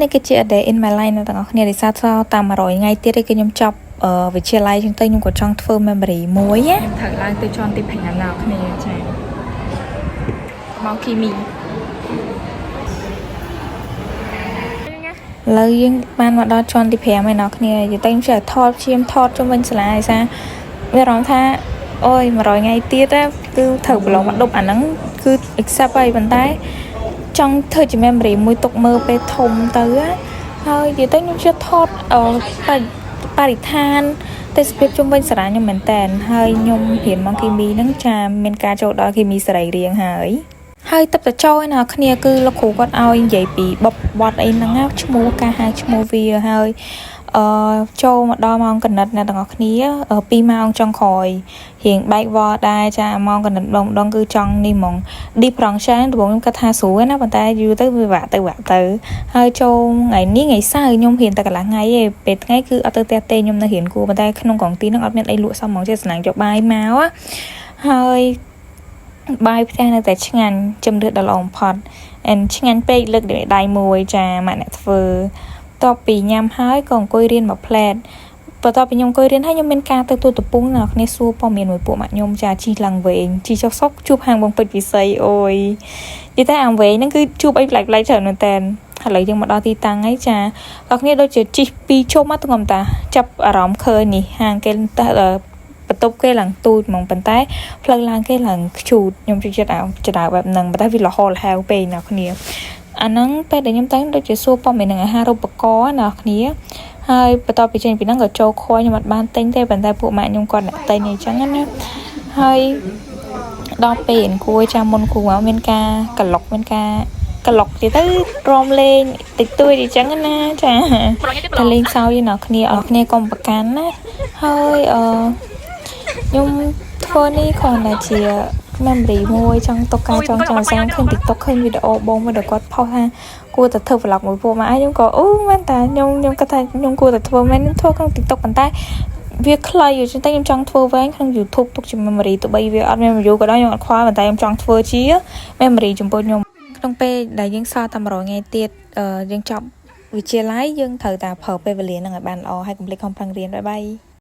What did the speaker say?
នេះគឺជា a day in my life នៅទាំងអស់គ្នារិសាទតាម100ថ្ងៃទៀតឯងគឺខ្ញុំចប់វិទ្យាល័យចឹងទៅខ្ញុំក៏ចង់ធ្វើ memory មួយណាខ្ញុំត្រូវឡើងទៅជាន់ទី5ណាគ្នាចាមកគីមីឥឡូវយើងបានមកដល់ជាន់ទី5ហើយអ្នកគ្នាយទៅខ្ញុំចេះថតឈាមថតជុំវិញសាលាឯសាមានអារម្មណ៍ថាអូយ100ថ្ងៃទៀតគឺត្រូវប្រឡងមកដប់អាហ្នឹងគឺ accept ហើយប៉ុន្តែចង់ធ្វើជា memory មួយទុកមើលពេលធំទៅហើយនិយាយទៅខ្ញុំជឿថតបរិស្ថានទេសភាពជុំវិញសាលាខ្ញុំមែនតែនហើយខ្ញុំរៀនមកគីមីហ្នឹងចាមានការចូលដល់គីមីសរីរាង្គហើយទឹកទៅចូលណាគ្នាគឺលោកគ្រូគាត់ឲ្យនិយាយពីបបត់អីហ្នឹងឈ្មោះការហៅឈ្មោះវាហើយចូលមកដល់ម៉ោងកណិតអ្នកទាំងអស់គ្នា2ម៉ោងចុងក្រោយរៀងបែកវ៉ដែរចាម៉ោងកណិតម្ដងគឺចង់នេះហ្មង deep function ដំបូងខ្ញុំគិតថាស្រួលណាប៉ុន្តែយូរទៅវាវាក់ទៅហើយចូលថ្ងៃនេះថ្ងៃសៅរ៍ខ្ញុំរៀនតែកន្លះថ្ងៃឯងពេលថ្ងៃគឺអត់ទៅផ្ទះទេខ្ញុំនៅរៀនគួរប៉ុន្តែក្នុងកងទីហ្នឹងអត់មានអីលក់សោះហ្មងចេះស្នាងយកបាយមកហើយបាយផ្ទះនៅតែឆ្ងាញ់ជំរឿនដល់ល្អបំផុតឆ្ងាញ់ពេកលើកដៃមួយចាម៉ាក់អ្នកធ្វើតបពីញ៉ាំហើយក៏អង្គុយរៀនមួយផ្លែតបន្ទាប់ពីខ្ញុំអង្គុយរៀនហើយខ្ញុំមានការទៅទូតពងអ្នកគ្នាសួរព័ត៌មានមួយពួកម៉ាក់ខ្ញុំចាជីឡើងវែងជីចុះសុកជួបហាងបងពេជ្រវិស័យអូយនិយាយតែអាវែងហ្នឹងគឺជួបអីប្លែកៗច្រើនមែនតើឥឡូវយើងមកដល់ទីតាំងហើយចាអ្នកគ្នាដូចជាជីពីរជុំមកទាំងតាចាប់អារម្មណ៍ឃើញនេះហាងគេទៅបន្ទប់គេឡើងទូចហ្មងប៉ុន្តែផ្លូវឡើងគេឡើងខ្ជូតខ្ញុំជួយចិត្តចដៅបែបហ្នឹងប៉ុន្តែវាលហលហាវពេកអ្នកគ្នាអាហ្នឹងពេលដែលខ្ញុំទៅដូចជាសួរព័ត៌មាននឹងអាហារូបករណ៍អ្នកគ្នាហើយបន្ទាប់ពីចេញពីហ្នឹងក៏ចូលខួយខ្ញុំអត់បានទិញទេប៉ុន្តែពួកម៉ាក់ខ្ញុំគាត់អ្នកទិញអញ្ចឹងណាហើយដល់ពេលគួរចាំមុនគួរមានការក្លុកទៀតទៅរំលេងតិចតួចអញ្ចឹងណាចាតែលេងសើចអ្នកគ្នាអរគ្នាកុំប្រកាន់ណាហើយខ្ញុំធ្វើនេះគ្រាន់តែជា memory មួយចង់ទុកការចង់សាងឃើញ TikTok ឃើញវីដេអូបងមួយដែលគាត់ផុសថាគួរតែធ្វើ vlog មួយពួកម៉ាក់ខ្ញុំក៏មែនតាខ្ញុំគាត់ថាខ្ញុំគួរតែធ្វើមែនធ្វើក្នុង TikTok ប៉ុន្តែវាខ្លីអញ្ចឹងតែខ្ញុំចង់ធ្វើវែងក្នុង YouTube ទុកជា memory ទោះបីវាអត់មាន view ក៏ដោយខ្ញុំអត់ខ្វល់ប៉ុន្តែខ្ញុំចង់ធ្វើជា memory ចំពោះខ្ញុំក្នុងពេលដែលយើងសល់តែ100ថ្ងៃទៀតយើងចប់វិទ្យាល័យយើងត្រូវតែប្រើពេលវេលាហ្នឹងឲ្យបានល្អហើយកុំភ្លេចខំប្រឹងរៀនបាយ